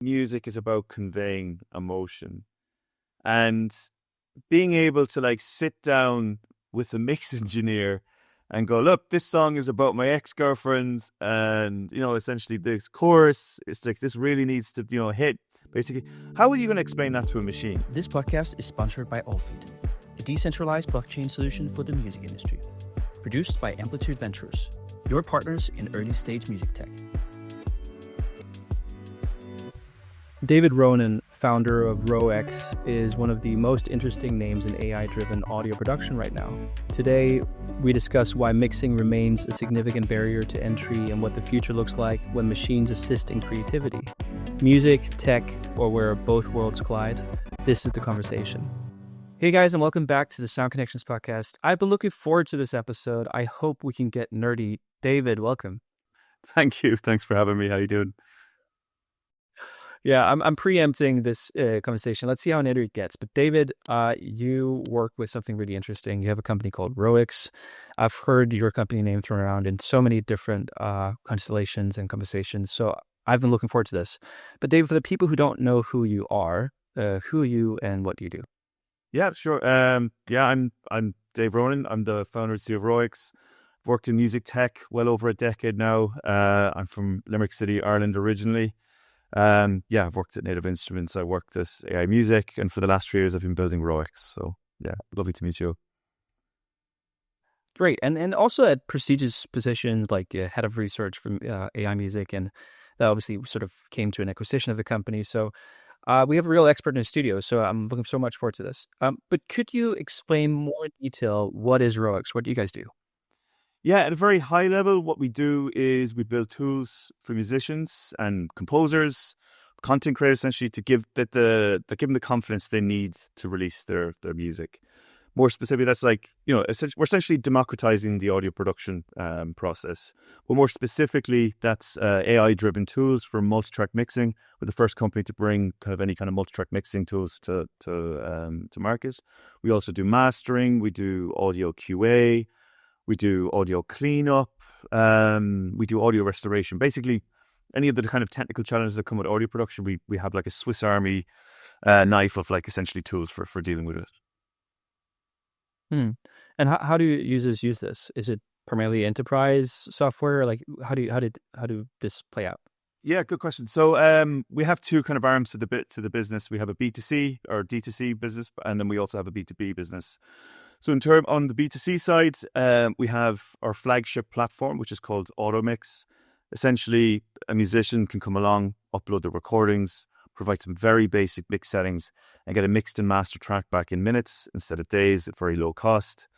music is about conveying emotion, and being able to like sit down with a mix engineer and go, look, this song is about my ex-girlfriend, and essentially this chorus, it's like this really needs to hit. Basically, how are you going to explain that to a machine? This podcast is sponsored by Allfeed, a decentralized blockchain solution for the music industry. Produced by Amplitude Ventures, your partners in early stage music tech. David Ronan, founder of RoEx, is one of the most interesting names in AI-driven audio production right now. Today, we discuss why mixing remains a significant barrier to entry and what the future looks like when machines assist in creativity. Music, tech, or where both worlds collide. This is the conversation. Hey guys, and welcome back to the Sound Connections podcast. I've been looking forward to this episode. I hope we can get nerdy. David, welcome. Thank you. Thanks for having me. How you doing? Yeah, I'm preempting this conversation. Let's see how nerdy it gets. But David, you work with something really interesting. You have a company called RoEx. I've heard your company name thrown around in so many different constellations and conversations. So I've been looking forward to this. But David, for the people who don't know who you are, who are you and what do you do? Yeah, sure. I'm Dave Ronan. I'm the founder and CEO of RoEx. Worked in music tech well over a decade now. I'm from Limerick City, Ireland originally. I've worked at Native Instruments. I worked at AI Music, and for the last 3 years, I've been building RoEx. So yeah, lovely to meet you. Great, and also at prestigious positions like head of research from AI Music, and that obviously sort of came to an acquisition of the company. So we have a real expert in the studio. So I'm looking so much forward to this. But could you explain more in detail what is RoEx? What do you guys do? Yeah, at a very high level, what we do is we build tools for musicians and composers, content creators, essentially, to give them the confidence they need to release their music. More specifically, that's like, we're essentially democratizing the audio production process. But more specifically, that's AI-driven tools for multitrack mixing. We're the first company to bring kind of any kind of multitrack mixing tools to market. We also do mastering. We do audio QA. We do audio cleanup. We do audio restoration. Basically, any of the kind of technical challenges that come with audio production, we have like a Swiss Army knife of like essentially tools for dealing with it. And how do users use this? Is it primarily enterprise software? Like how do this play out? Yeah, good question. So we have two kind of arms to the business. We have a B2C or D2C business, and then we also have a B2B business. So on the B2C side, we have our flagship platform, which is called Audoo. Essentially, a musician can come along, upload their recordings, provide some very basic mix settings, and get a mixed and mastered track back in minutes instead of days at very low cost.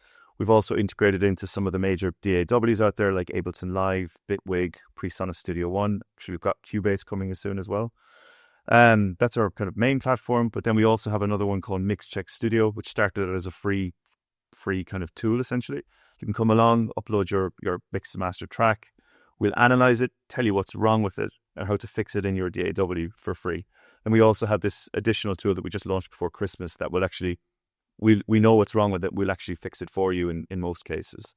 We've also integrated into some of the major DAWs out there, like Ableton Live, Bitwig, PreSonus Studio One. Actually, we've got Cubase coming as soon as well. That's our kind of main platform. But then we also have another one called MixCheck Studio, which started as a free kind of tool, essentially. You can come along, upload your mixed and mastered track. We'll analyze it, tell you what's wrong with it, and how to fix it in your DAW for free. And we also have this additional tool that we just launched before Christmas that will actually, we know what's wrong with it, we'll actually fix it for you in most cases.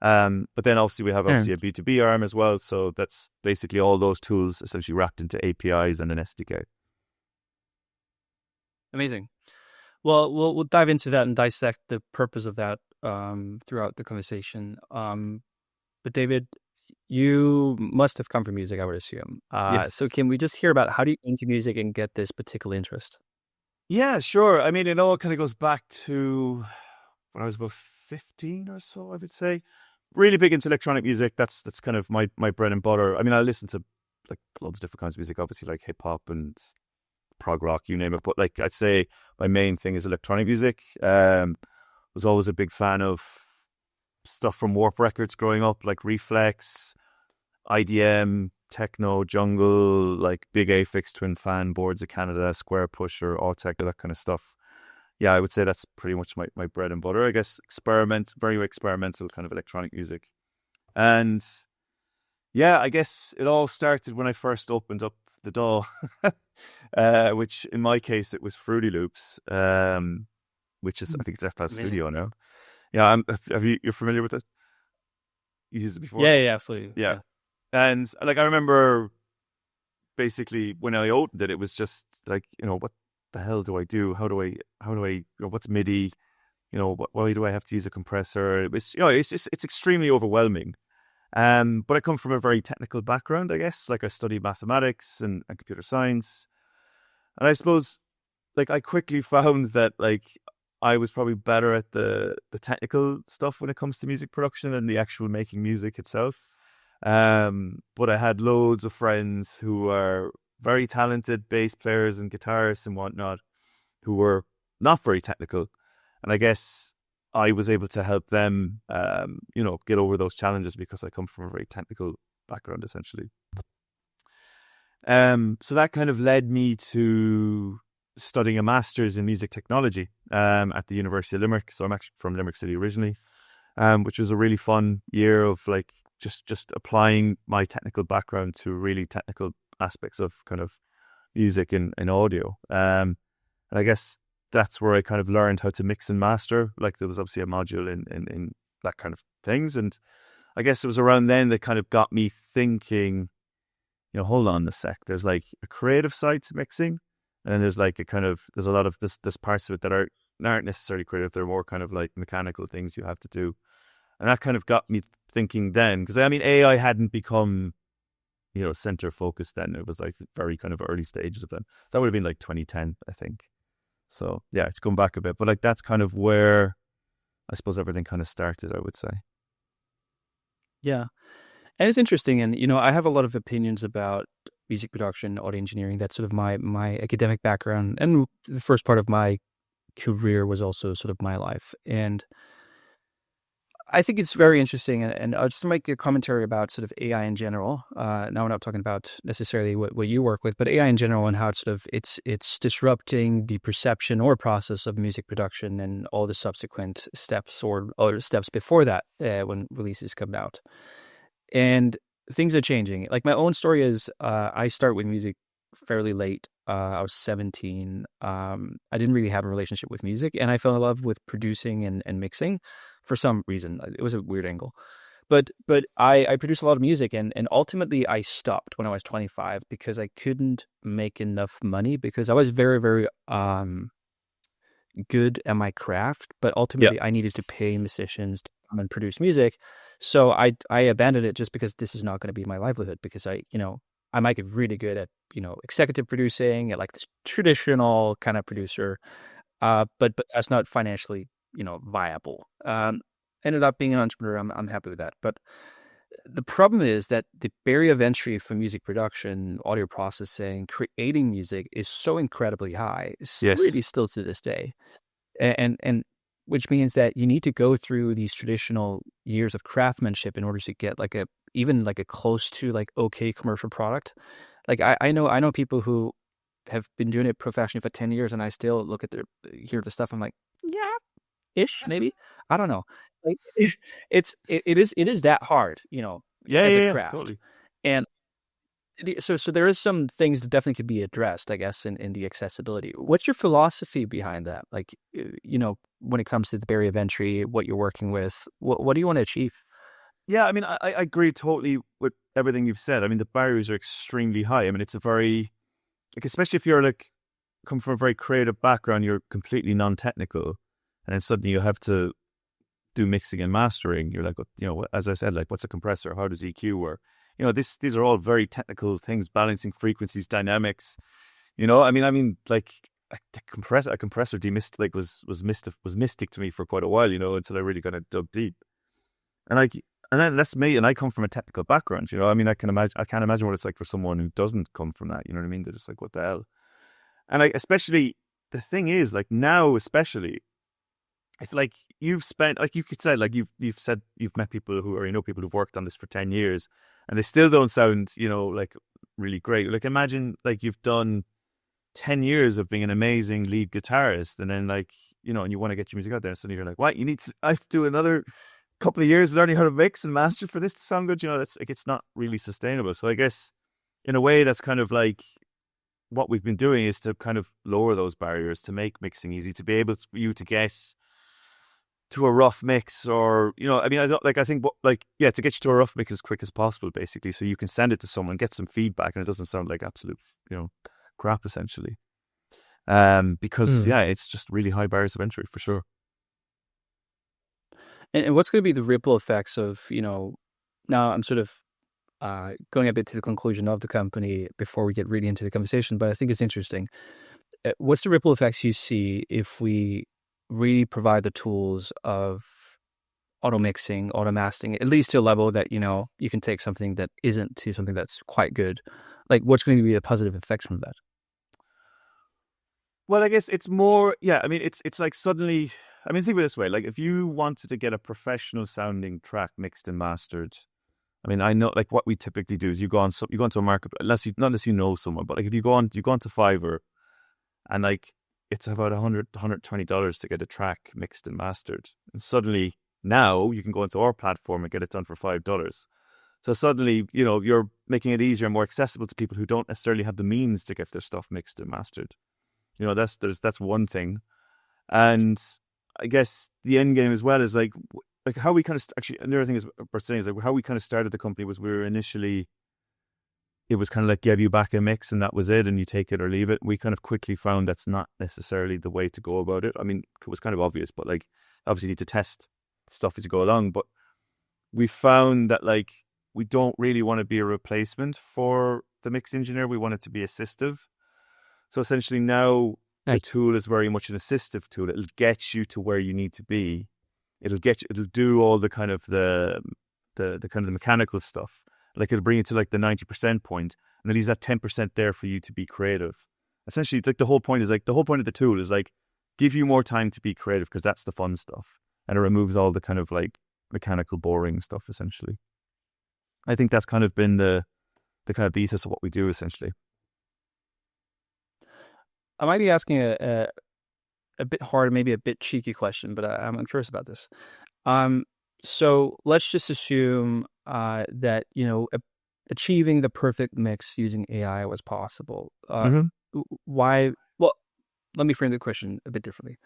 But then obviously we have a B2B arm as well. So that's basically all those tools essentially wrapped into APIs and an SDK. Amazing. Well, we'll dive into that and dissect the purpose of that throughout the conversation. But David, you must have come from music, I would assume. Yes. So can we just hear about how do you get into music and get this particular interest? Yeah, sure. I mean, it all kind of goes back to when I was about 15 or so, I would say. Really big into electronic music. That's kind of my bread and butter. I mean, I listen to like loads of different kinds of music, obviously like hip hop and prog rock, you name it. But like I'd say my main thing is electronic music. Was always a big fan of stuff from Warp Records growing up, like Reflex, IDM, techno, jungle, like big Aphex Twin Fan, Boards of Canada, Square Pusher, Autech, that kind of stuff. Yeah, I would say that's pretty much my bread and butter. I guess very experimental kind of electronic music. And yeah, I guess it all started when I first opened up the DAW, which in my case, it was Fruity Loops, which is, I think it's FL Studio now. Yeah, you're familiar with it? You used it before? Yeah, absolutely. Yeah. And like, I remember basically when I opened it, it was just like, what the hell do I do? What's MIDI? Why do I have to use a compressor? It was, it's extremely overwhelming. But I come from a very technical background, I guess. Like I studied mathematics and computer science. And I suppose like I quickly found that like I was probably better at the technical stuff when it comes to music production than the actual making music itself. But I had loads of friends who are very talented bass players and guitarists and whatnot who were not very technical. And I guess I was able to help them, get over those challenges because I come from a very technical background, essentially. So that kind of led me to studying a master's in music technology at the University of Limerick. So I'm actually from Limerick City originally, which was a really fun year of like just applying my technical background to really technical aspects of kind of music and audio. And I guess that's where I kind of learned how to mix and master. Like there was obviously a module in that kind of things. And I guess it was around then that kind of got me thinking, hold on a sec. There's like a creative side to mixing. And then there's like there's a lot of this parts of it that aren't necessarily creative. They're more kind of like mechanical things you have to do. And that kind of got me thinking then, because I mean, AI hadn't become, center focused then. It was like very kind of early stages of them. That would have been like 2010, I think. So yeah, it's gone back a bit, but like that's kind of where I suppose everything kind of started, I would say. Yeah. And it's interesting. And, I have a lot of opinions about music production, audio engineering. That's sort of my academic background. And the first part of my career was also sort of my life. And I think it's very interesting. And I'll just make a commentary about sort of AI in general. Now we're not talking about necessarily what you work with, but AI in general and how it's disrupting the perception or process of music production and all the subsequent steps or steps before that when releases come out. And things are changing. Like my own story is, I start with music fairly late. I was 17. I didn't really have a relationship with music, and I fell in love with producing and mixing for some reason. It was a weird angle. But I produced a lot of music, and ultimately I stopped when I was 25 because I couldn't make enough money because I was very, very good at my craft, but ultimately I needed to pay musicians to come and produce music. So I abandoned it just because this is not going to be my livelihood, because I might get really good at, executive producing, at like this traditional kind of producer. But that's not financially, viable. Ended up being an entrepreneur. I'm happy with that. But the problem is that the barrier of entry for music production, audio processing, creating music is so incredibly high. It's Yes. really still to this day. And which means that you need to go through these traditional years of craftsmanship in order to get even a close to like okay commercial product. Like I know people who have been doing it professionally for 10 years, and I still look at hear the stuff. I'm like, yeah, ish, maybe. I don't know. Like it is that hard, as a craft. Totally. And so there is some things that definitely could be addressed, I guess, in the accessibility. What's your philosophy behind that? Like, when it comes to the barrier of entry, what you're working with, what do you want to achieve? Yeah, I mean, I agree totally with everything you've said. I mean, the barriers are extremely high. I mean, it's a very, like, especially if you're like, come from a very creative background, you're completely non-technical, and then suddenly you have to do mixing and mastering. You're like, as I said, like, what's a compressor? How does EQ work? These are all very technical things, balancing frequencies, dynamics. I mean, like a compressor was mystic to me for quite a while, until I really kind of dug deep. And then that's me, and I come from a technical background. I mean, I can't imagine what it's like for someone who doesn't come from that. You know what I mean? They're just like, what the hell? And especially the thing is, like now, especially, I feel like you've spent, like you could say, like you've said you've met people people who've worked on this for 10 years, and they still don't sound, like really great. Like imagine like you've done 10 years of being an amazing lead guitarist, and then like, and you want to get your music out there, and suddenly you're like, what? I have to do another couple of years learning how to mix and master for this to sound good. That's like, it's not really sustainable. So I guess in a way that's kind of like what we've been doing is to kind of lower those barriers, to make mixing easy, to be able to get to a rough mix, or I mean, I don't like. I think to get you to a rough mix as quick as possible, basically, so you can send it to someone, get some feedback, and it doesn't sound like absolute crap, essentially. Because Hmm. it's just really high barriers of entry for sure. And what's going to be the ripple effects of, now I'm sort of going a bit to the conclusion of the company before we get really into the conversation, but I think it's interesting. What's the ripple effects you see if we really provide the tools of auto mixing, auto mastering, at least to a level that, you can take something that isn't to something that's quite good? Like, what's going to be the positive effects from that? Well, I guess it's more, I mean, it's like suddenly, I mean, think of it this way: like, if you wanted to get a professional sounding track mixed and mastered, I mean, I know, like, what we typically do is you go onto a market, not unless you know someone, but like, if you go onto Fiverr, and like, it's about $120 to get a track mixed and mastered, and suddenly now you can go into our platform and get it done for $5. So suddenly, you're making it easier and more accessible to people who don't necessarily have the means to get their stuff mixed and mastered. That's one thing. And I guess the end game as well is like how we kind of actually, another thing is worth saying is like how we kind of started the company was we were initially, it was kind of like give you back a mix and that was it, and you take it or leave it. We kind of quickly found that's not necessarily the way to go about it. I mean, it was kind of obvious, but like, obviously you need to test stuff as you go along. But we found that like, we don't really want to be a replacement for the mix engineer. We want it to be assistive. So essentially now the Right. tool is very much an assistive tool. It'll get you to where you need to be. It'll do all the kind of the kind of the mechanical stuff. Like, it'll bring you to like the 90% point, and then leaves that 10% there for you to be creative. Essentially, like, the whole point of the tool is like, give you more time to be creative, because that's the fun stuff. And it removes all the kind of like mechanical boring stuff, essentially. I think that's kind of been the kind of ethos of what we do, essentially. I might be asking a bit hard, maybe a bit cheeky question, but I'm curious about this. Um, so let's just assume that achieving the perfect mix using AI was possible. Mm-hmm. Why? Well, let me frame the question a bit differently.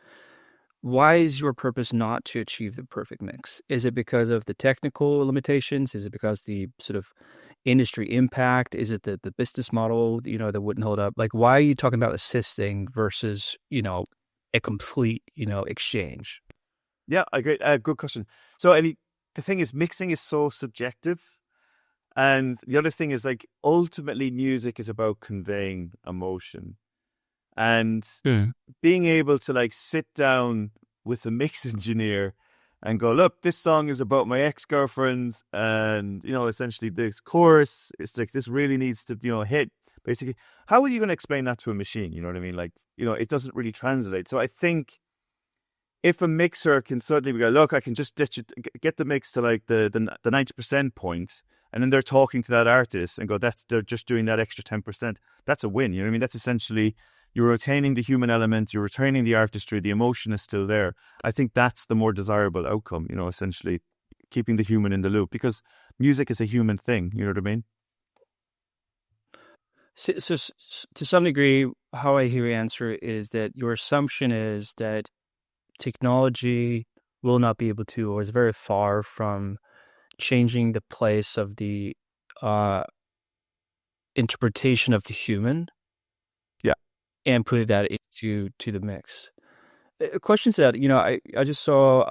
Why is your purpose not to achieve the perfect mix? Is it because of the technical limitations? Is it because the sort of industry impact? Is it the business model, that wouldn't hold up? Like, why are you talking about assisting versus, a complete, exchange? Yeah, I agree. Good question. So, the thing is, mixing is so subjective. And the other thing is, like, ultimately, music is about conveying emotion. And Hmm. being able to, like, sit down with a mix engineer and go, look, this song is about my ex-girlfriend. And, essentially, this chorus, it's like, this really needs to, hit. Basically, how are you going to explain that to a machine? You know what I mean? Like, it doesn't really translate. So I think if a mixer can suddenly go, look, I can just ditch it, get the mix to like the 90% point, and then they're talking to that artist and go, they're just doing that extra 10%. That's a win. You know what I mean? That's essentially, you're retaining the human element, you're retaining the artistry, the emotion is still there. I think that's the more desirable outcome, essentially keeping the human in the loop, because music is a human thing. You know what I mean? So, to some degree, how I hear your answer is that your assumption is that technology will not be able to, or is very far from changing the place of the uh, interpretation of the human Yeah. and putting that into the mix. Questions that I just saw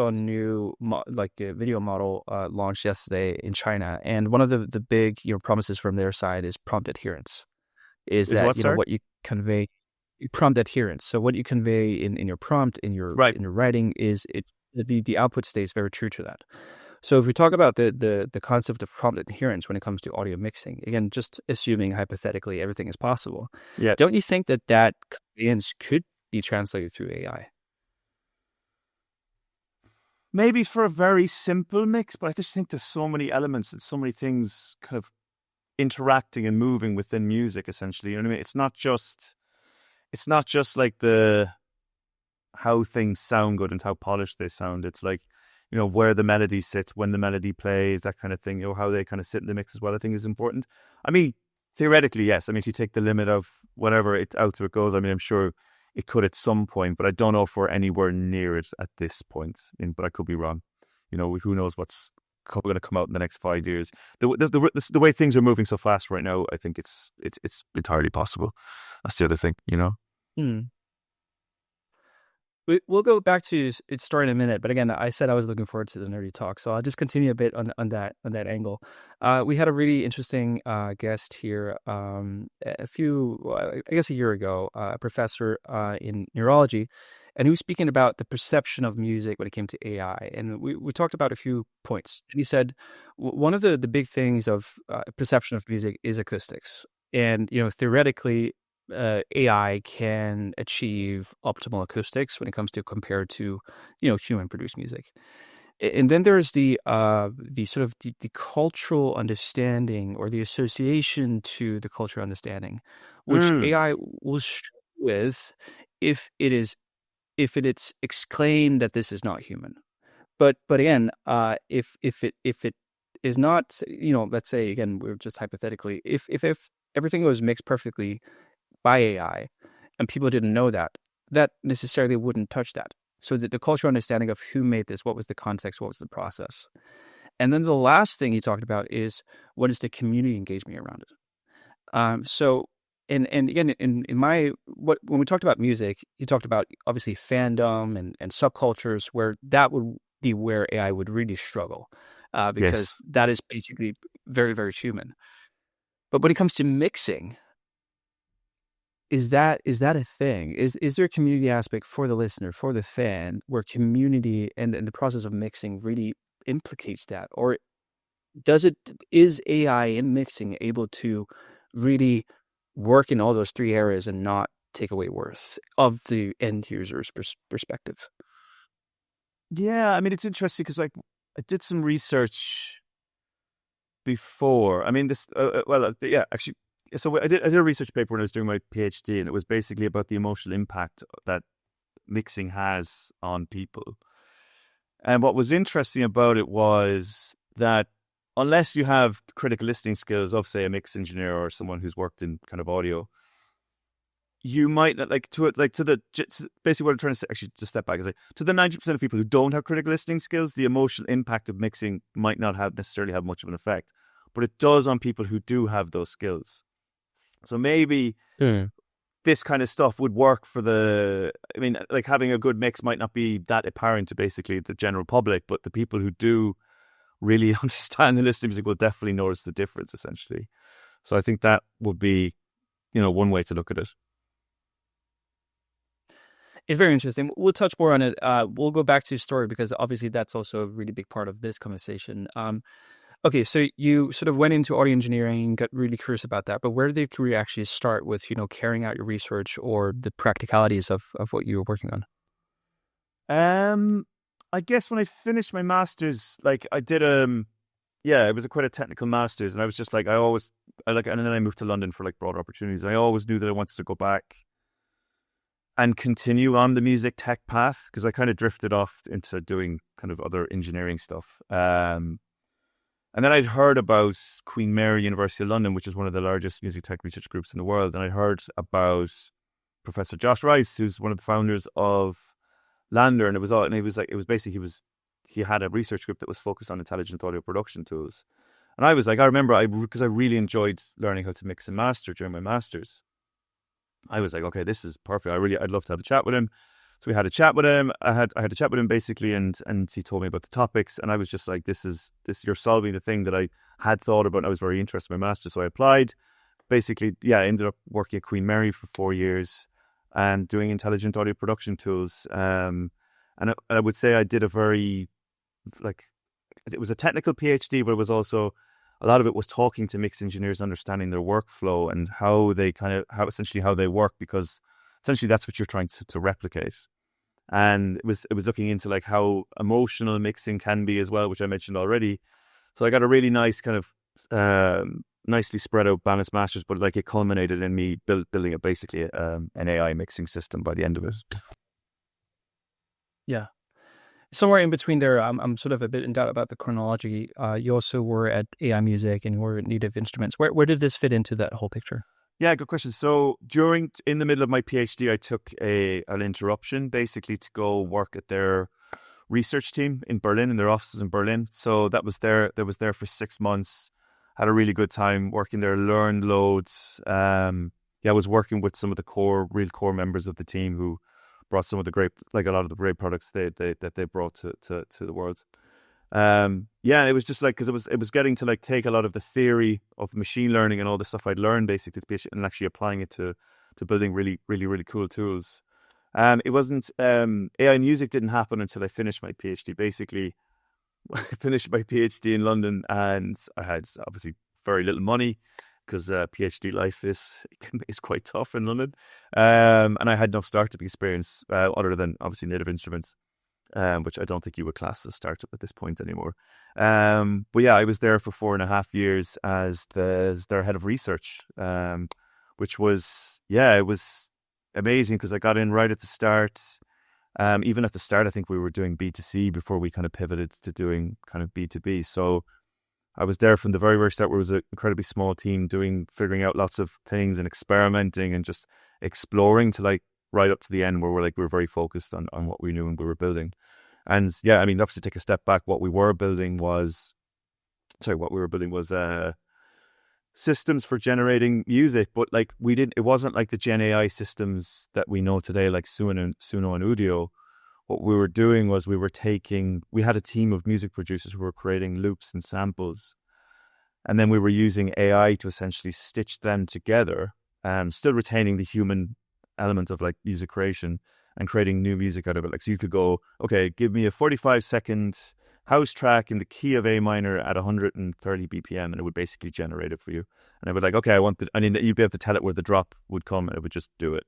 a new a video model launched yesterday in China, and one of the big promises from their side is prompt adherence. Is Is that what, sir? what you convey, prompt adherence. So what you convey in your prompt, Right. in your writing, is the output stays very true to that. So if we talk about the concept of prompt adherence when it comes to audio mixing, again, just assuming hypothetically everything is possible, Yeah. don't you think that conveyance could be translated through AI? Maybe for a very simple mix, but I just think there's so many elements and so many things kind of interacting and moving within music, essentially. You know what I mean? It's not just like the how things sound good and how polished they sound. It's like, where the melody sits, when the melody plays, that kind of thing, how they kind of sit in the mix as well, I think is important. I mean, theoretically, yes. I mean, if you take the limit of whatever it out to it goes, I mean, I'm sure it could at some point, but I don't know if we're anywhere near it at this point. But I could be wrong. Who knows what's going to come out in the next 5 years? The way things are moving so fast right now, I think it's entirely possible. That's the other thing. Hmm. We'll go back to its story in a minute, but again, I said I was looking forward to the nerdy talk, so I'll just continue a bit on that angle. We had a really interesting guest here I guess a year ago, a professor in neurology, and he was speaking about the perception of music when it came to AI, and we talked about a few points. And he said one of the big things of perception of music is acoustics, and theoretically, AI can achieve optimal acoustics when it comes to compared to human produced music. And then there's the sort of the cultural understanding or the association to the cultural understanding, which AI will struggle with if it's exclaimed that this is not human. But again, if it is not, let's say again, we're just hypothetically, if everything was mixed perfectly by AI, and people didn't know that necessarily wouldn't touch that. So the cultural understanding of who made this, what was the context, what was the process. And then the last thing he talked about is what is the community engagement around it. So, and again, in my, when we talked about music, he talked about obviously fandom and subcultures where that would be where AI would really struggle because that is basically very, very human. But when it comes to mixing, is that a thing? Is there a community aspect for the listener, for the fan, where community and the process of mixing really implicates that? Or is AI in mixing able to really work in all those three areas and not take away worth of the end user's perspective? Yeah, I mean, it's interesting because I did some research before. I mean, actually. So I did a research paper when I was doing my PhD, and it was basically about the emotional impact that mixing has on people. And what was interesting about it was that unless you have critical listening skills of, say, a mix engineer or someone who's worked in kind of audio, you might not basically what I'm trying to say, actually just step back, is to the 90% of people who don't have critical listening skills, the emotional impact of mixing might not necessarily have much of an effect, but it does on people who do have those skills. So maybe this kind of stuff would work for having a good mix might not be that apparent to basically the general public, but the people who do really understand the listening music will definitely notice the difference, essentially. So I think that would be, one way to look at it. It's very interesting. We'll touch more on it. We'll go back to your story because obviously that's also a really big part of this conversation. Okay, so you sort of went into audio engineering, got really curious about that, but where did the career actually start with, carrying out your research or the practicalities of what you were working on? I guess when I finished my master's, I did, it was quite a technical master's, and I was just and then I moved to London for broader opportunities. I always knew that I wanted to go back and continue on the music tech path because I kind of drifted off into doing kind of other engineering stuff. And then I'd heard about Queen Mary University of London, which is one of the largest music tech research groups in the world. And I heard about Professor Josh Rice, who's one of the founders of Lander. And he had a research group that was focused on intelligent audio production tools. And I was because I really enjoyed learning how to mix and master during my master's. I was like, okay, this is perfect. I'd love to have a chat with him. So we had a chat with him. I had a chat with him basically, and he told me about the topics, and I was just like, this you're solving the thing that I had thought about. And I was very interested in my master's, so I applied. Basically, I ended up working at Queen Mary for 4 years and doing intelligent audio production tools. And I would say I did a very it was a technical PhD, but it was also a lot of it was talking to mix engineers, understanding their workflow and how they work, because essentially that's what you're trying to replicate. And it was looking into how emotional mixing can be as well, which I mentioned already. So I got a really nice kind of nicely spread out balanced masters, but it culminated in me building basically an AI mixing system by the end of it. Yeah. Somewhere in between there, I'm sort of a bit in doubt about the chronology. You also were at AI Music and you were at Native Instruments. Where did this fit into that whole picture? Yeah, good question. So in the middle of my PhD, I took an interruption basically to go work at their research team in Berlin, in their offices in Berlin. So that was there for 6 months. Had a really good time working there, learned loads. Yeah, I was working with some of the real core members of the team who brought some of the great, like a lot of the great products that they brought to the world. Yeah, it was just like, because it was getting to like take a lot of the theory of machine learning and all the stuff I'd learned basically to PhD and actually applying it to building really cool tools. It wasn't AI music didn't happen until I finished my PhD. Basically, I finished my PhD in London, and I had obviously very little money because PhD life is quite tough in London, and I had no startup experience other than obviously Native Instruments, which I don't think you would class as startup at this point anymore. But yeah, I was there for 4.5 years as their head of research, which was, yeah, it was amazing because I got in right at the start. Even at the start, I think we were doing B2C before we kind of pivoted to doing kind of B2B. So I was there from the very start, where it was an incredibly small team figuring out lots of things and experimenting and just exploring to like right up to the end where we're very focused on what we knew and we were building. And yeah, I mean, obviously take a step back, what we were building was systems for generating music, but like it wasn't like the Gen AI systems that we know today, like Suno and Audoo. What we were doing was we had a team of music producers who were creating loops and samples, and then we were using AI to essentially stitch them together, still retaining the human element of like music creation and creating new music out of it. Like, so you could go, okay, give me a 45-second house track in the key of A minor at 130 BPM, and it would basically generate it for you. And I would like, okay, you'd be able to tell it where the drop would come, and it would just do it.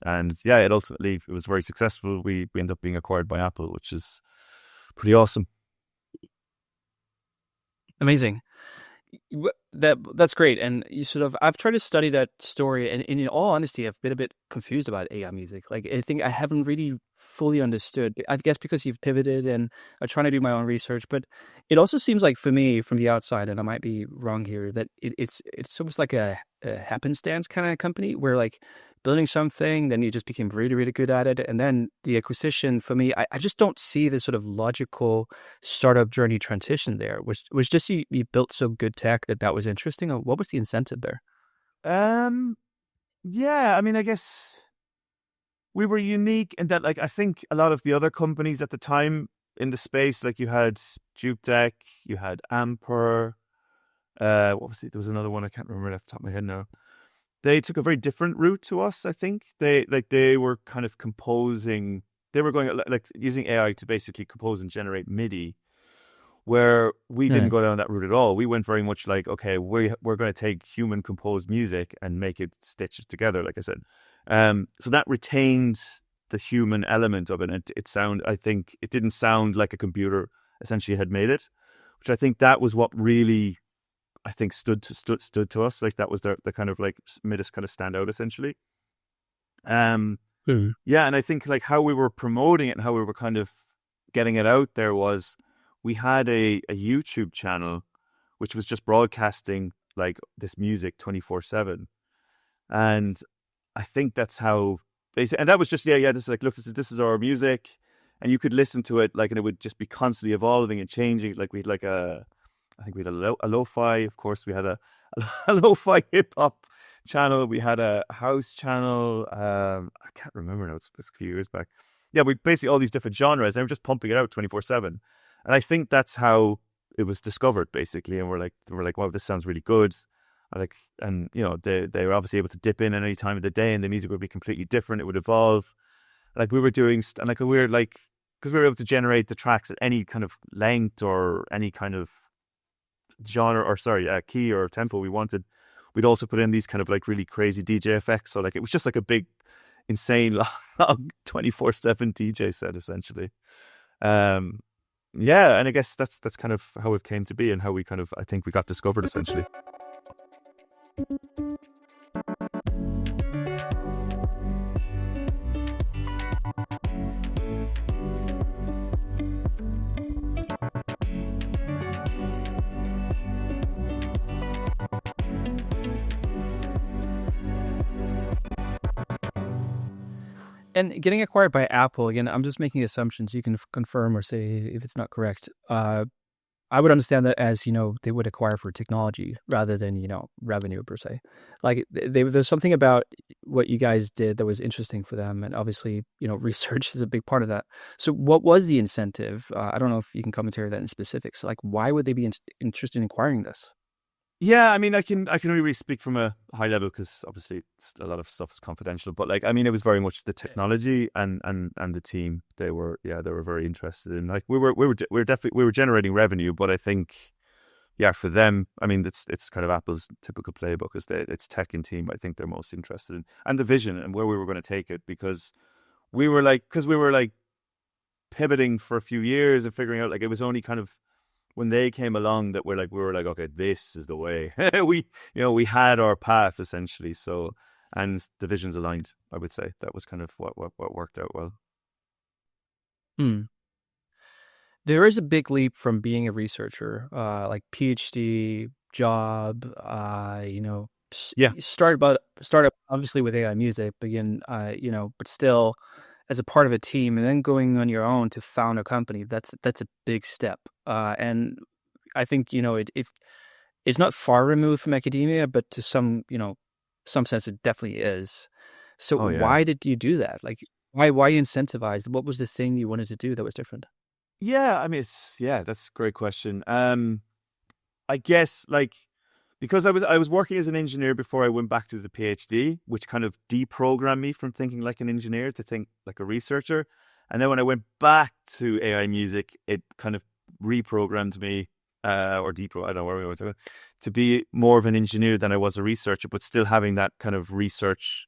And yeah, it was very successful. We ended up being acquired by Apple, which is pretty awesome. Amazing. That's great. And I've tried to study that story, and in all honesty, I've been a bit confused about AI music. Like, I think I haven't really fully understood, I guess because you've pivoted and I'm trying to do my own research, but it also seems like, for me from the outside, and I might be wrong here, that it's almost like a happenstance kind of company where like building something, then you just became really good at it, and then the acquisition, for me, I just don't see the sort of logical startup journey transition there. Was just you built so good tech that was interesting, or what was the incentive there? Yeah, I mean, I guess we were unique in that, like, I think a lot of the other companies at the time in the space, like you had Juke Deck, you had Amper, what was it? There was another one I can't remember off the top of my head now. They took a very different route to us. I think they were kind of composing. They were going like using AI to basically compose and generate MIDI, where we didn't go down that route at all. We went very much like, okay, we're going to take human composed music and make it stitched together, like I said. So that retains the human element of it. And I think it didn't sound like a computer essentially had made it, which I think that was what really, I think stood to us. Like that was the kind of like made us kind of stand out essentially. Yeah, and I think like how we were promoting it and how we were kind of getting it out there was we had a YouTube channel which was just broadcasting like this music 24/7, and I think that's how basically. And that was just this is like, look, this is our music, and you could listen to it like, and it would just be constantly evolving and changing. Like we had a lo-fi, of course. We had a lo-fi hip hop channel. We had a house channel. I can't remember now. It's a few years back. Yeah, we basically all these different genres, and we're just pumping it out 24/7. And I think that's how it was discovered, basically. And we're like, wow, this sounds really good. And you know, they were obviously able to dip in at any time of the day, and the music would be completely different. It would evolve. Like we were doing, and like we were like, because we were able to generate the tracks at any kind of length or any kind of genre, or key or tempo we wanted. We'd also put in these kind of like really crazy DJ effects. So like it was just like a big, insane, long 24/7 DJ set essentially. Yeah, and I guess that's kind of how it came to be and how we kind of, I think we got discovered essentially. And getting acquired by Apple, again, I'm just making assumptions. You can confirm or say if it's not correct. I would understand that as, they would acquire for technology rather than, revenue per se. Like there's something about what you guys did that was interesting for them. And obviously, research is a big part of that. So what was the incentive? I don't know if you can commentary that in specifics. Like, why would they be interested in acquiring this? Yeah, I mean, I can only really speak from a high level because obviously a lot of stuff is confidential. But like, I mean, it was very much the technology and the team. They were very interested in. Like, we were generating revenue, but I think for them, I mean, it's kind of Apple's typical playbook is that it's tech and team. I think they're most interested in and the vision and where we were going to take it because we were like pivoting for a few years and figuring out like it was only kind of when they came along that we were like, okay, this is the way. We had our path essentially. So, and the visions aligned. I would say that was kind of what worked out well. Hmm. There is a big leap from being a researcher, like PhD job, Yeah. startup obviously with AI music, begin, but still as a part of a team, and then going on your own to found a company. That's a big step, and I think it's not far removed from academia, but to some sense it definitely is. So Oh yeah. why did you do that? Like why incentivized? What was the thing you wanted to do that was different? Yeah. I mean, that's a great question. I guess like because I was working as an engineer before I went back to the PhD, which kind of deprogrammed me from thinking like an engineer to think like a researcher. And then when I went back to AI music, it kind of reprogrammed me, or depro, I don't know where we were talking, to be more of an engineer than I was a researcher, but still having that kind of research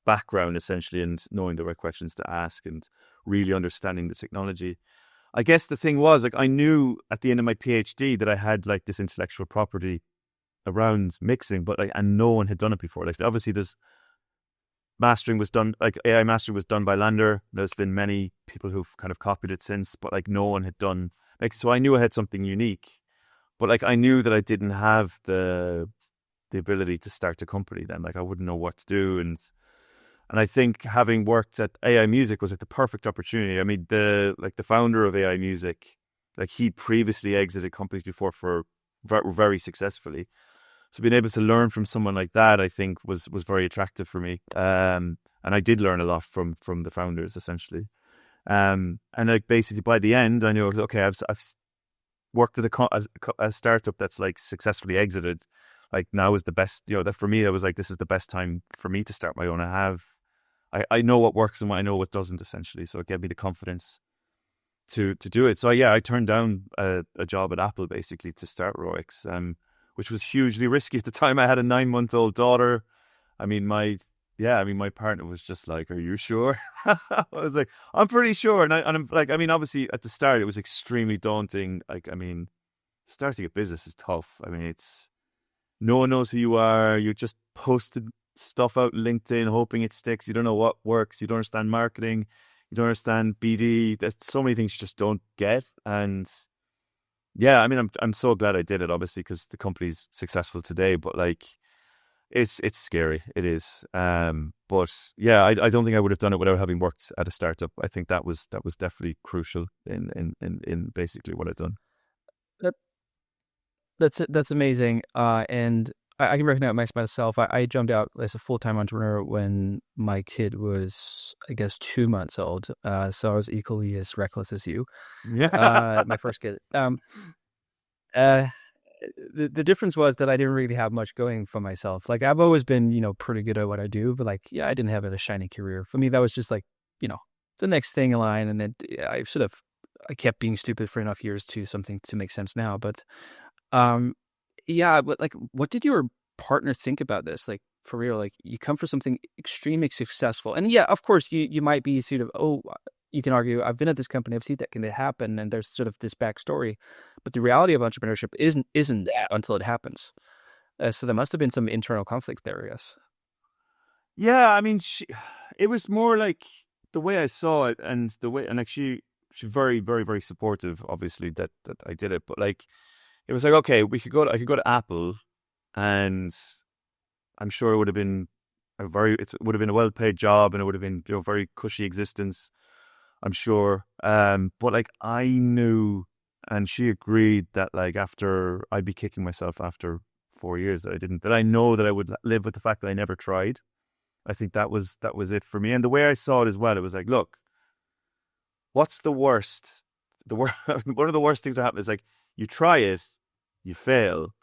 background essentially and knowing the right questions to ask and really understanding the technology. I guess the thing was like I knew at the end of my PhD that I had like this intellectual property around mixing, but like and no one had done it before. Like obviously there's mastering was done, like AI mastering was done by Lander. There's been many people who've kind of copied it since, but like no one had done like so I knew I had something unique. But like I knew that I didn't have the ability to start a company then. Like I wouldn't know what to do and I think having worked at AI Music was like the perfect opportunity. I mean, the founder of AI Music, like he'd previously exited companies before for very successfully. So being able to learn from someone like that, I think, was very attractive for me. And I did learn a lot from the founders essentially. And like basically by the end, I knew okay, I've worked at a startup that's like successfully exited. Like now is the best, that for me, I was like, this is the best time for me to start my own. I know what works and what I know what doesn't essentially. So it gave me the confidence to do it. So yeah, I turned down a job at Apple basically to start RoEx, which was hugely risky at the time. I had a 9-month-old daughter. I mean, my partner was just like, "Are you sure?" I was like, "I'm pretty sure." And I'm like, I mean, obviously at the start it was extremely daunting. Like, I mean, starting a business is tough. I mean, it's no one knows who you are. You just posted stuff out LinkedIn, hoping it sticks. You don't know what works. You don't understand marketing. You don't understand BD. There's so many things you just don't get. And yeah, I mean, I'm so glad I did it, obviously, because the company's successful today. But like, it's scary. It is. But yeah, I don't think I would have done it without having worked at a startup. I think that was definitely crucial in basically what I've done. That, that's amazing. And I can recognize myself. I jumped out as a full time entrepreneur when my kid was, I guess, 2 months old. So I was equally as reckless as you. Yeah. My first kid. Uh, the difference was that I didn't really have much going for myself. Like I've always been, pretty good at what I do, but like, yeah, I didn't have a shiny career. For me, that was just like, you know, the next thing in line. And then I kept being stupid for enough years to something to make sense now. But, um, yeah, but like, what did your partner think about this? Like, for real, like you come for something extremely successful. And yeah, of course, you might be sort of, oh, you can argue, I've been at this company, I've seen that can happen, and there's sort of this backstory. But the reality of entrepreneurship isn't that until it happens. So there must have been some internal conflict there, I guess. Yeah, I mean, it was more like the way I saw it, and the way, and like she's very, very, very supportive. Obviously, that I did it, but like it was like okay, I could go to Apple, and I'm sure it would have been it would have been a well paid job, and it would have been, very cushy existence, I'm sure. But like I knew, and she agreed that like after I'd be kicking myself after 4 years that I didn't, that I know that I would live with the fact that I never tried. I think that was it for me. And the way I saw it as well, it was like, look, what's the worst? One of the worst things that happen is like you try it, you fail,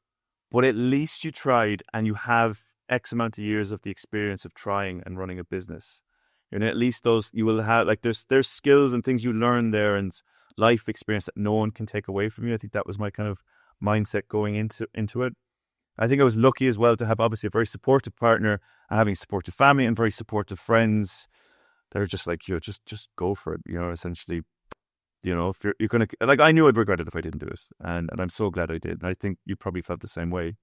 but at least you tried and you have X amount of years of the experience of trying and running a business. And at least those you will have, like there's skills and things you learn there and life experience that no one can take away from you. I think that was my kind of mindset going into it. I think I was lucky as well to have obviously a very supportive partner and having supportive family and very supportive friends. They're just like, just go for it, essentially. If you're gonna, like, I knew I'd regret it if I didn't do it, and I'm so glad I did. And I think you probably felt the same way.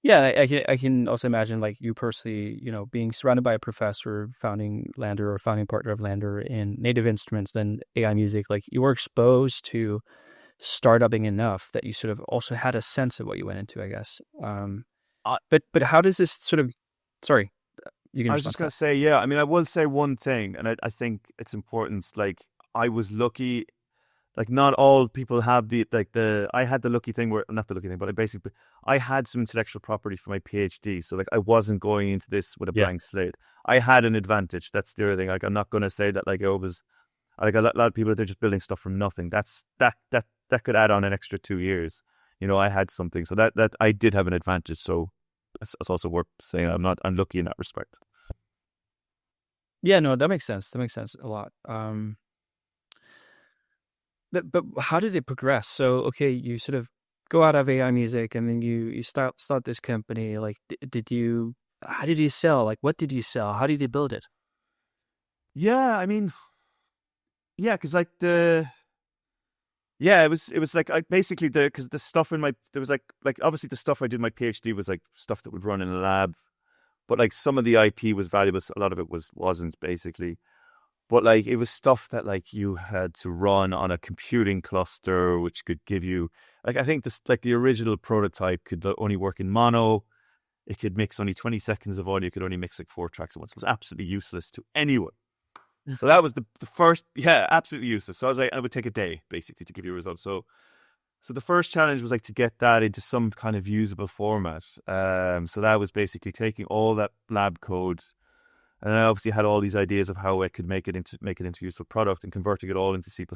Yeah, I can also imagine like you personally, being surrounded by a professor, founding Lander or founding partner of Lander in native instruments, then AI music. Like you were exposed to startupping enough that you sort of also had a sense of what you went into, I guess. I, But how does this sort of? Sorry, you can I was respond just to gonna that. say, yeah. I mean, I will say one thing, and I think it's important. Like, I was lucky. Like, not all people have the I had the lucky thing where, not the lucky thing, but I had some intellectual property for my PhD. So like I wasn't going into this with a Yeah. blank slate. I had an advantage. That's the other thing. Like, I'm not gonna say that like I was like a lot of people, they're just building stuff from nothing. That could add on an extra 2 years. I had something. So that I did have an advantage. So it's also worth saying I'm lucky in that respect. Yeah, no, that makes sense. That makes sense a lot. But how did it progress? So, okay, you sort of go out of AI music and then you start this company. Like, did you? How did you sell? Like, what did you sell? How did you build it? Yeah, I mean, yeah, because like it was like I basically because the stuff in my there was like obviously the stuff I did in my PhD was like stuff that would run in a lab, but like some of the IP was valuable, so a lot of it wasn't basically. But like it was stuff that like you had to run on a computing cluster, which could give you like, I think this, like, the original prototype could only work in mono. It could mix only 20 seconds of audio. It could only mix like 4 tracks at once. It was absolutely useless to anyone. So that was the first, yeah, absolutely useless. So I was like, I would take a day basically to give you a result. So the first challenge was like to get that into some kind of usable format. So that was basically taking all that lab code, and I obviously had all these ideas of how I could make it into a useful product and converting it all into C++.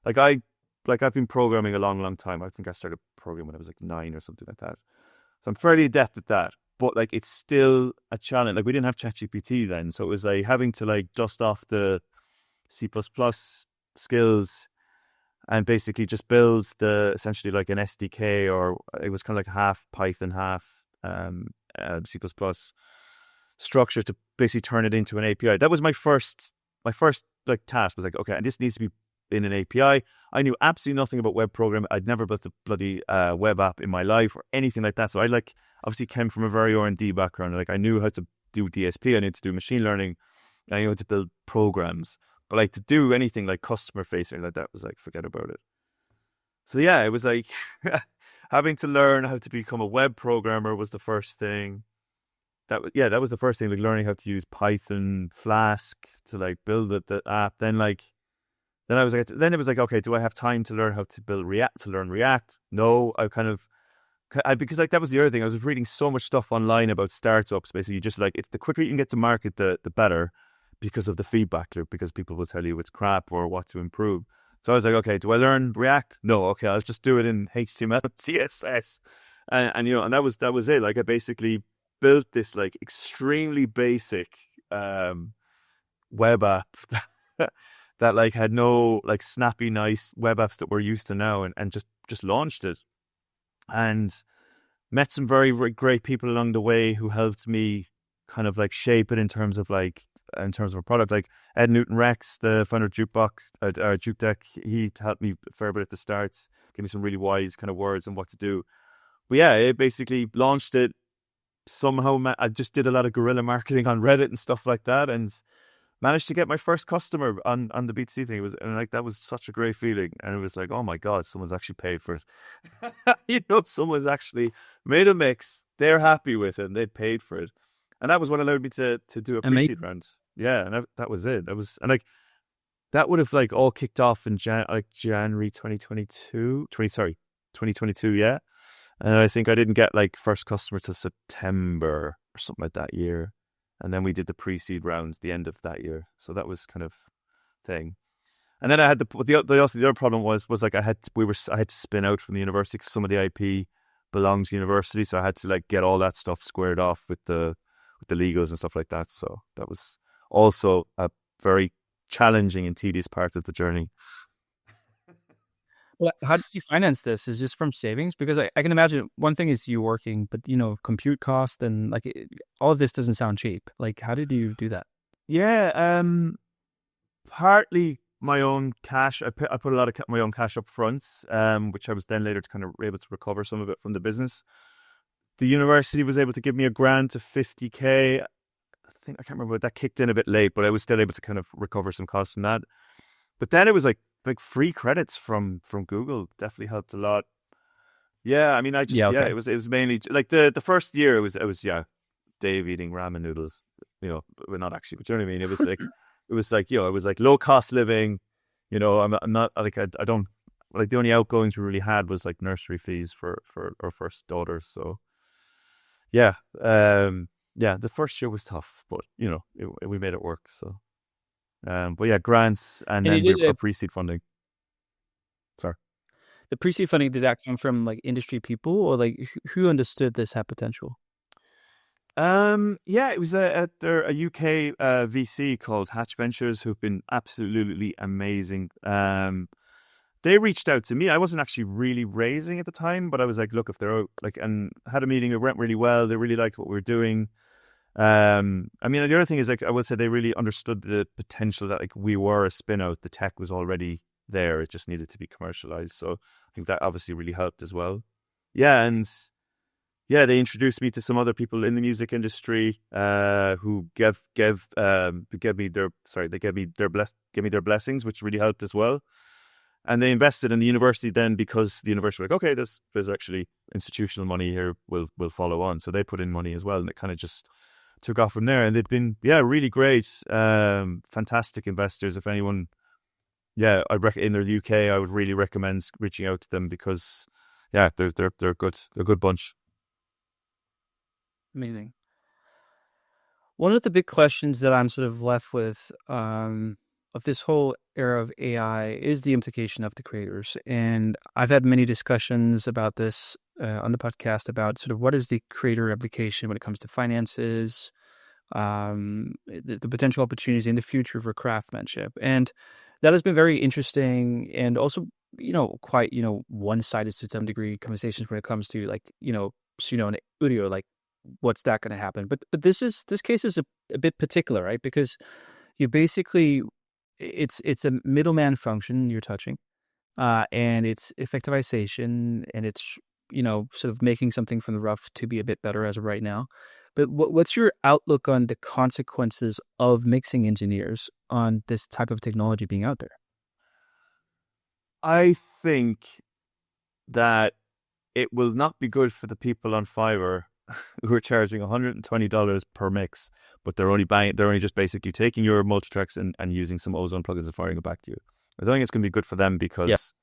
Like I've been programming a long, long time. I think I started programming when I was like 9 or something like that. So I'm fairly adept at that. But like it's still a challenge. Like we didn't have ChatGPT then, so it was like having to like dust off the C++ skills and basically just build the essentially like an SDK, or it was kind of like half Python, half C++ structure to basically turn it into an API. That was my first like task was like, okay, and this needs to be in an API. I knew absolutely nothing about web programming. I'd never built a bloody web app in my life or anything like that. So I like obviously came from a very R&D background. Like I knew how to do DSP, I knew to do machine learning, I knew how to build programs. But like to do anything like customer facing like that was like, forget about it. So yeah, it was like having to learn how to become a web programmer was the first thing. That was the first thing, like learning how to use Python Flask to like build the app. Then I was like, then it was like, okay, do I have time to learn how to build React, to learn React? No, because like that was the other thing. I was reading so much stuff online about startups. Basically, just like, it's the quicker you can get to market, the better, because of the feedback loop, because people will tell you it's crap or what to improve. So I was like, okay, do I learn React? No, okay, I'll just do it in HTML, CSS, and that was it. Like I basically built this like extremely basic um, web app that like had no like snappy, nice web apps that we're used to now, and just launched it, and met some very, very great people along the way who helped me kind of like shape it in terms of a product. Like Ed Newton Rex, the founder of Juke Deck, he helped me a fair bit at the start, gave me some really wise kind of words on what to do. But yeah, it basically launched it somehow. I just did a lot of guerrilla marketing on Reddit and stuff like that, and managed to get my first customer on the B2C thing. It was, and like, that was such a great feeling. And it was like, oh my God, someone's actually paid for it. Someone's actually made a mix. They're happy with it and they paid for it. And that was what allowed me to do a Amazing. pre-seed round. Yeah. And that was it. And like, that would have like all kicked off in January 2022. Yeah. And I think I didn't get like first customer till September or something like that year. And then we did the pre-seed rounds the end of that year. So that was kind of thing. And then I had the other problem was like I had to spin out from the university because some of the IP belongs to the university. So I had to like get all that stuff squared off with the legals and stuff like that. So that was also a very challenging and tedious part of the journey. Well, how did you finance this? Is this from savings? Because I can imagine one thing is you working, but compute cost and like all of this doesn't sound cheap. Like, how did you do that? Yeah, partly my own cash. I put a lot of my own cash up front, which I was then later kind of able to recover some of it from the business. The university was able to give me a grant of 50K. I can't remember, that kicked in a bit late, but I was still able to kind of recover some costs from that. But then it was like free credits from Google definitely helped a lot. Yeah, I mean, Okay. it was mainly like the first year it was Dave eating ramen noodles, but not actually, but you know what I mean? It was like, it was like low cost living, I'm not like, I don't like, the only outgoings we really had was like nursery fees for our first daughter. So yeah, the first year was tough, but we made it work. So, but yeah, grants and And then you did our pre-seed funding. Sorry. the pre-seed funding. Did that come from like industry people or like who understood this had potential? Yeah, it was a UK VC called Hatch Ventures who've been absolutely amazing. They reached out to me. I wasn't actually really raising at the time, but I was like, look, if they're like, and had a meeting. It went really well. They really liked what we were doing. I mean, the other thing is like, I would say they really understood the potential that like we were a spin out. The tech was already there. It just needed to be commercialized. So I think that obviously really helped as well. Yeah, and yeah, they introduced me to some other people in the music industry who gave me their blessings, which really helped as well. And they invested in the university then because the university was like, okay, there's actually institutional money here, will follow on. So they put in money as well, and it kind of just took off from there. And they've been really great, fantastic investors. If anyone, in the UK, I would really recommend reaching out to them because they're good. They're a good bunch. Amazing. One of the big questions that I'm sort of left with of this whole era of AI is the implication of the creators. And I've had many discussions about this on the podcast about sort of what is the creator implication when it comes to finances, the potential opportunities in the future for craftsmanship. And that has been very interesting and also, quite, one-sided to some degree conversations when it comes to like, Suno and Udio, like what's that going to happen? But this case is a bit particular, right? Because you basically it's a middleman function you're touching, and it's effectivization, and it's sort of making something from the rough to be a bit better as of right now. But what's your outlook on the consequences of mixing engineers on this type of technology being out there? I think that it will not be good for the people on Fiverr who are charging $120 per mix, but they're only just basically taking your multitracks and using some Ozone plugins and firing it back to you. I don't think it's going to be good for them because,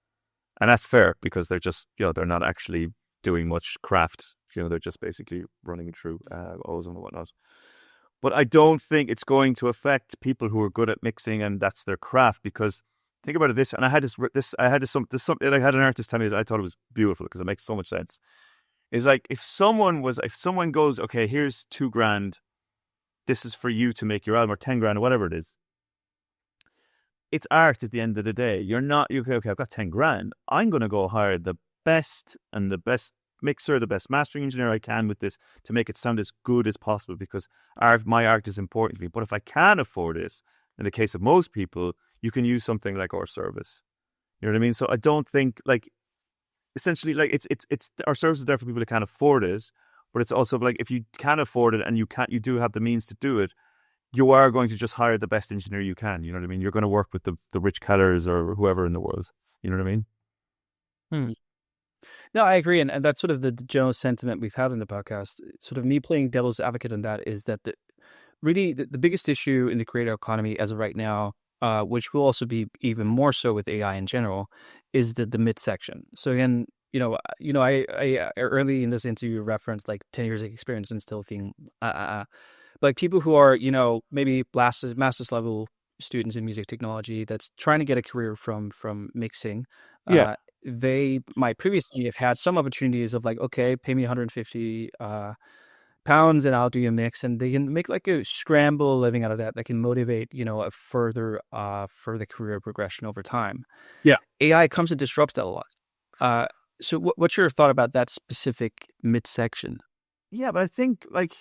and that's fair because they're just, they're not actually doing much craft. They're just basically running it through Ozone and whatnot. But I don't think it's going to affect people who are good at mixing and that's their craft, because think about it this, and I had I had an artist tell me that I thought it was beautiful because it makes so much sense. Is like if someone goes, okay, here's $2,000, this is for you to make your album, or 10 grand or whatever it is. It's art at the end of the day. You're not, okay, I've got 10 grand. I'm going to go hire the best mixer, the best mastering engineer I can with this to make it sound as good as possible, because my art is important to me. But if I can't afford it, in the case of most people, you can use something like our service. You know what I mean? So I don't think essentially it's our service is there for people who can't afford it, but it's also like if you can afford it and you do have the means to do it, you are going to just hire the best engineer you can. You know what I mean? You're going to work with the Rich Kellers or whoever in the world. You know what I mean? Hmm. No, I agree, and that's sort of the general sentiment we've had in the podcast. Sort of me playing devil's advocate on that is that really the biggest issue in the creator economy as of right now, which will also be even more so with AI in general, is the midsection. So again, I early in this interview referenced like 10 years of experience and still being, but people who are maybe master's level students in music technology that's trying to get a career from mixing. Yeah. They might previously have had some opportunities of like, okay, pay me 150 pounds and I'll do your mix, and they can make like a scramble living out of that can motivate a further career progression over time. Yeah. AI comes and disrupts that a lot. So what's your thought about that specific midsection? Yeah, but I think like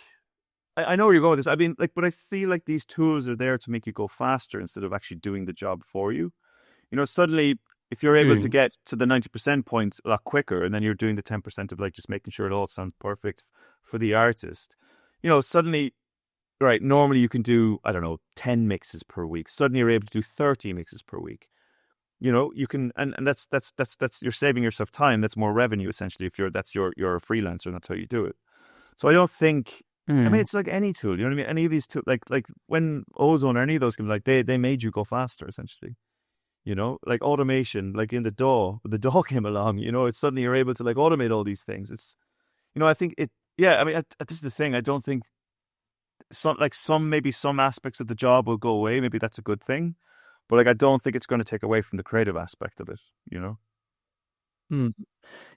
I know where you're going with this. I mean, like, but I feel like these tools are there to make you go faster instead of actually doing the job for you. Suddenly, if you're able to get to the 90% point a lot quicker, and then you're doing the 10% of like just making sure it all sounds perfect for the artist, suddenly, right, normally you can do, I don't know, 10 mixes per week. Suddenly you're able to do 30 mixes per week. You can, and that's you're saving yourself time. That's more revenue essentially. If you're a freelancer and that's how you do it. So I don't think, I mean, it's like any tool, you know what I mean? Any of these tools, like when Ozone or any of those can be like, they made you go faster essentially. Like automation, like in the DAW, when the DAW came along, it's suddenly you're able to like automate all these things. It's, I think it, yeah, I mean, this is the thing. I don't think maybe some aspects of the job will go away. Maybe that's a good thing, but like, I don't think it's going to take away from the creative aspect of it. Hmm.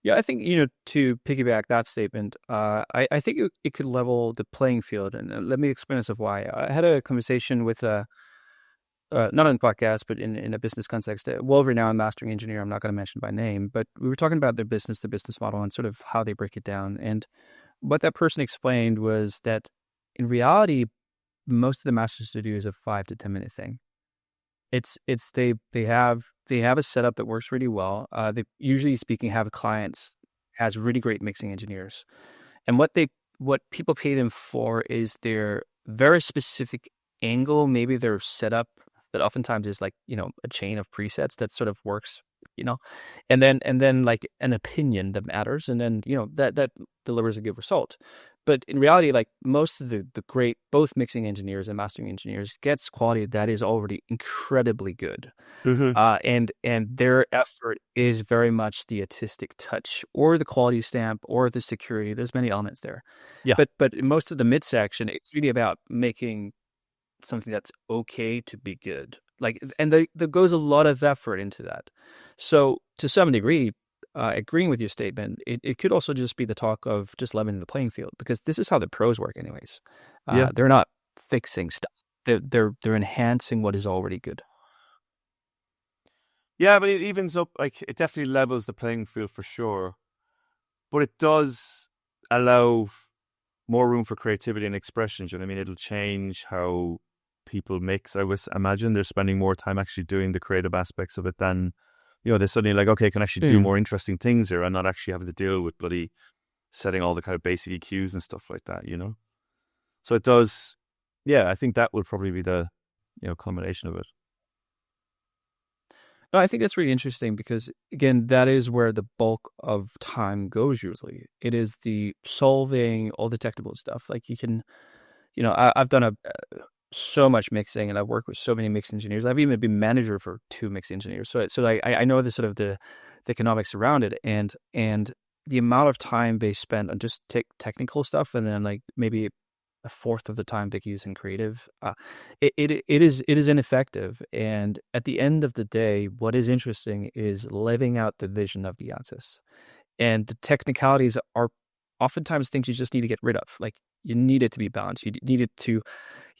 Yeah, I think, to piggyback that statement, I think it could level the playing field. And let me explain this of why. I had a conversation with not on the podcast, but in a business context, a well-renowned mastering engineer. I'm not going to mention by name, but we were talking about their business, the business model, and sort of how they break it down. And what that person explained was that in reality, most of the master studio is a 5 to 10 minute thing. It's they have a setup that works really well. They usually speaking have clients has really great mixing engineers, and what people pay them for is their very specific angle, maybe their setup that oftentimes is like a chain of presets that sort of works, and then like an opinion that matters, and then that delivers a good result. But in reality, like most of the great both mixing engineers and mastering engineers gets quality that is already incredibly good. Mm-hmm. And their effort is very much the artistic touch or the quality stamp or the security. There's many elements there. Yeah. But in most of the midsection, it's really about making something that's okay to be good. Like, and there goes a lot of effort into that. So to some degree, agreeing with your statement, it could also just be the talk of just leveling the playing field, because this is how the pros work anyways. Yeah. They're not fixing stuff. They're enhancing what is already good. Yeah, but even so, like, it definitely levels the playing field for sure. But it does allow more room for creativity and expression. You know what I mean? It'll change how people mix. I was imagine they're spending more time actually doing the creative aspects of it than, they're suddenly like, okay, I can actually do more interesting things here and not actually having to deal with bloody setting all the kind of basic EQs and stuff like that, So it does, yeah, I think that would probably be the, culmination of it. No, I think that's really interesting because, again, that is where the bulk of time goes usually. It is the solving all the technical stuff. Like you can, I've done so much mixing, and I've worked with so many mix engineers. I've even been manager for 2 mix engineers. So I know the sort of the economics around it, and the amount of time they spend on just technical stuff, and then like maybe a fourth of the time they use in creative, it is ineffective. And at the end of the day, what is interesting is living out the vision of the artist. And the technicalities are oftentimes things you just need to get rid of. Like you need it to be balanced. You need it to,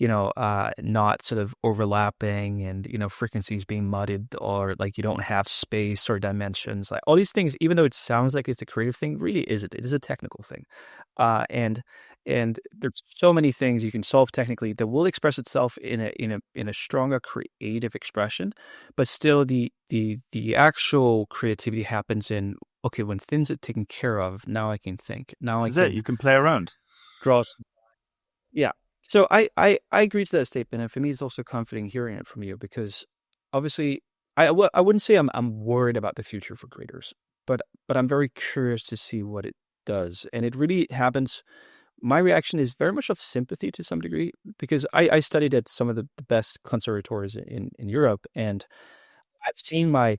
not sort of overlapping and, frequencies being mudded, or like you don't have space or dimensions. Like all these things, even though it sounds like it's a creative thing, really isn't. It is a technical thing. And there's so many things you can solve technically that will express itself in a stronger creative expression, but still the actual creativity happens in, okay, when things are taken care of, now I can think. Now This is it. You can play around. draw some, yeah. So I agree to that statement, and for me, it's also comforting hearing it from you because obviously, I wouldn't say I'm worried about the future for creators, but I'm very curious to see what it does, and it really happens. My reaction is very much of sympathy to some degree because I studied at some of the best conservatories in Europe, and I've seen my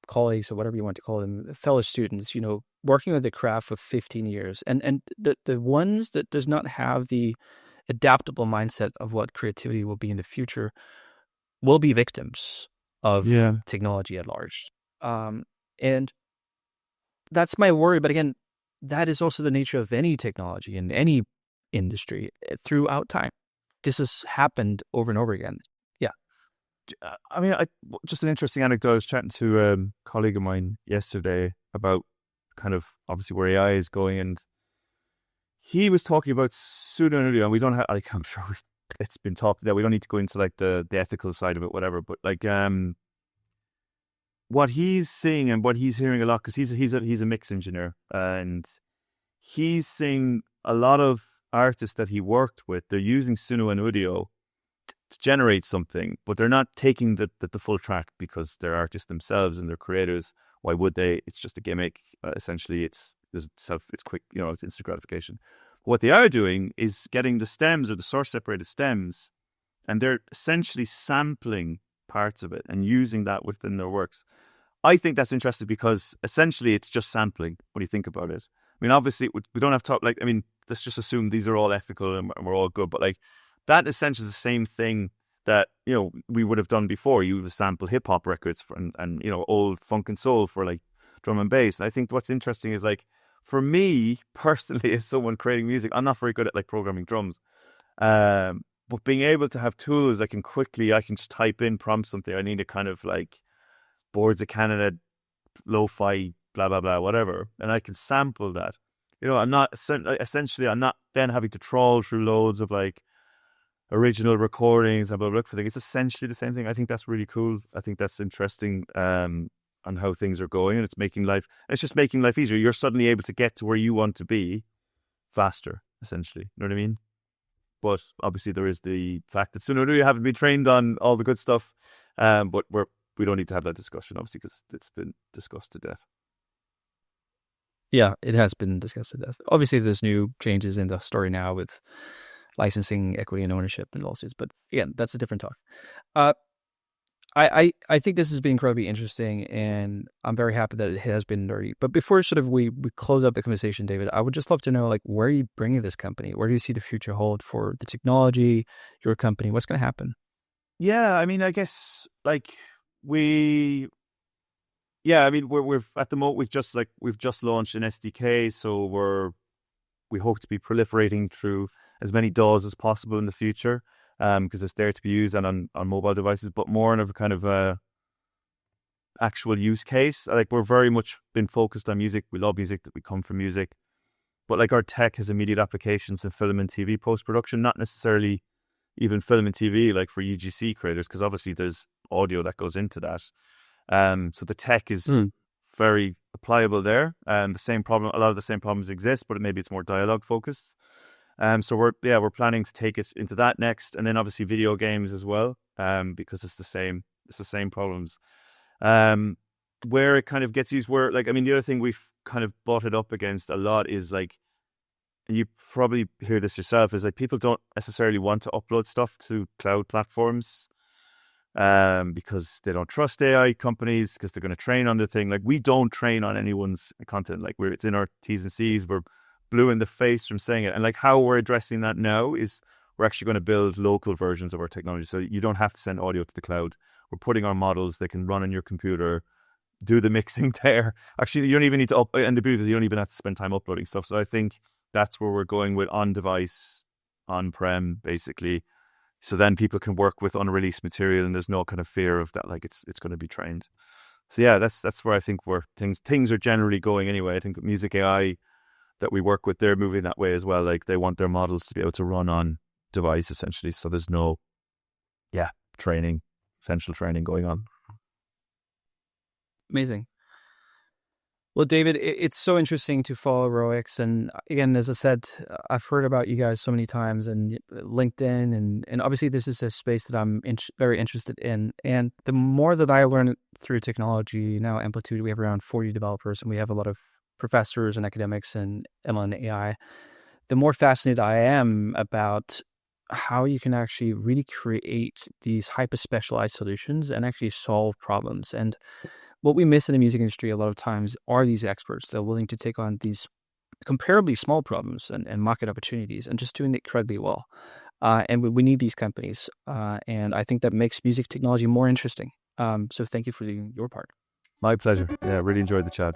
colleagues or whatever you want to call them, fellow students, working with the craft for 15 years, and the ones that does not have the adaptable mindset of what creativity will be in the future will be victims of Yeah. technology at large. And that's my worry. But again, that is also the nature of any technology in any industry throughout time. This has happened over and over again. Yeah. I mean, just an interesting anecdote. I was chatting to a colleague of mine yesterday about kind of obviously where AI is going, and he was talking about pseudonymity, and we don't have, like, I'm sure it's been talked about. We don't need to go into like the ethical side of it, whatever. But like, what he's seeing and what he's hearing a lot, because he's a mix engineer, and he's seeing a lot of artists that he worked with. They're using Suno and Udio to generate something, but they're not taking the full track because they're artists themselves and they're creators. Why would they? It's just a gimmick. Essentially, it's quick, it's instant gratification. What they are doing is getting the stems or the source separated stems, and they're essentially sampling parts of it and using that within their works. I think that's interesting because essentially it's just sampling when you think about it. I mean, obviously we don't have to talk, let's just assume these are all ethical and we're all good, but like that essentially is the same thing that, we would have done before. You would sample hip hop records and old funk and soul for like drum and bass. And I think what's interesting is, like, for me personally, as someone creating music, I'm not very good at like programming drums. But being able to have tools, I can just type in, prompt something. I need a kind of like Boards of Canada, lo-fi, blah, blah, blah, whatever. And I can sample that. I'm not then having to trawl through loads of like original recordings and blah, blah, blah for things. It's essentially the same thing. I think that's really cool. I think that's interesting on how things are going. And it's just making life easier. You're suddenly able to get to where you want to be faster, essentially. You know what I mean? But obviously there is the fact that sooner or later you haven't been trained on all the good stuff. But we don't need to have that discussion, obviously, because it's been discussed to death. Yeah, it has been discussed to death. Obviously, there's new changes in the story now with licensing, equity, and ownership and lawsuits. But again, that's a different talk. I think this has been incredibly interesting, and I'm very happy that it has been nerdy. But before sort of we close up the conversation, David, I would just love to know, like, where are you bringing this company? Where do you see the future hold for the technology, your company? What's going to happen? Yeah, I mean, I guess like we're at the moment we've just launched an SDK, so we hope to be proliferating through as many DAWs as possible in the future. Because it's there to be used on mobile devices, but more in a kind of actual use case. Like, we're very much been focused on music. We love music, that we come from music, but like our tech has immediate applications in film and TV post-production, not necessarily even film and TV, like for UGC creators, because obviously there's audio that goes into that. So the tech is very applicable there. A lot of the same problems exist, but maybe it's more dialogue focused. So we're planning to take it into that next, and then obviously video games as well, because it's the same problems. Where it kind of gets used, the other thing we've kind of bought it up against a lot is, like, you probably hear this yourself, is like people don't necessarily want to upload stuff to cloud platforms, because they don't trust AI companies, because they're going to train on the thing. Like, we don't train on anyone's content. Like, it's in our T's and C's. We're blue in the face from saying it. And like, how we're addressing that now is we're actually going to build local versions of our technology. So you don't have to send audio to the cloud. We're putting our models, they can run on your computer, do the mixing there. Actually, you don't even need to and the beauty is you don't even have to spend time uploading stuff. So I think that's where we're going with on-device, on-prem, basically. So then people can work with unreleased material and there's no kind of fear of that, like it's going to be trained. So yeah, that's where I think things are generally going anyway. I think music AI that we work with, they're moving that way as well. Like, they want their models to be able to run on device, essentially. So there's no, essential training going on. Amazing. Well, David, it's so interesting to follow RoEx. And again, as I said, I've heard about you guys so many times and LinkedIn. And obviously, this is a space that I'm very interested in. And the more that I learn through technology, now Amplitude, we have around 40 developers and we have a lot of professors and academics and ML and AI. The more fascinated I am about how you can actually really create these hyper specialized solutions and actually solve problems. And what we miss in the music industry a lot of times are these experts that are willing to take on these comparably small problems and market opportunities and just doing it incredibly well. And we need these companies. And I think that makes music technology more interesting. So thank you for doing your part. My pleasure. Yeah, really enjoyed the chat.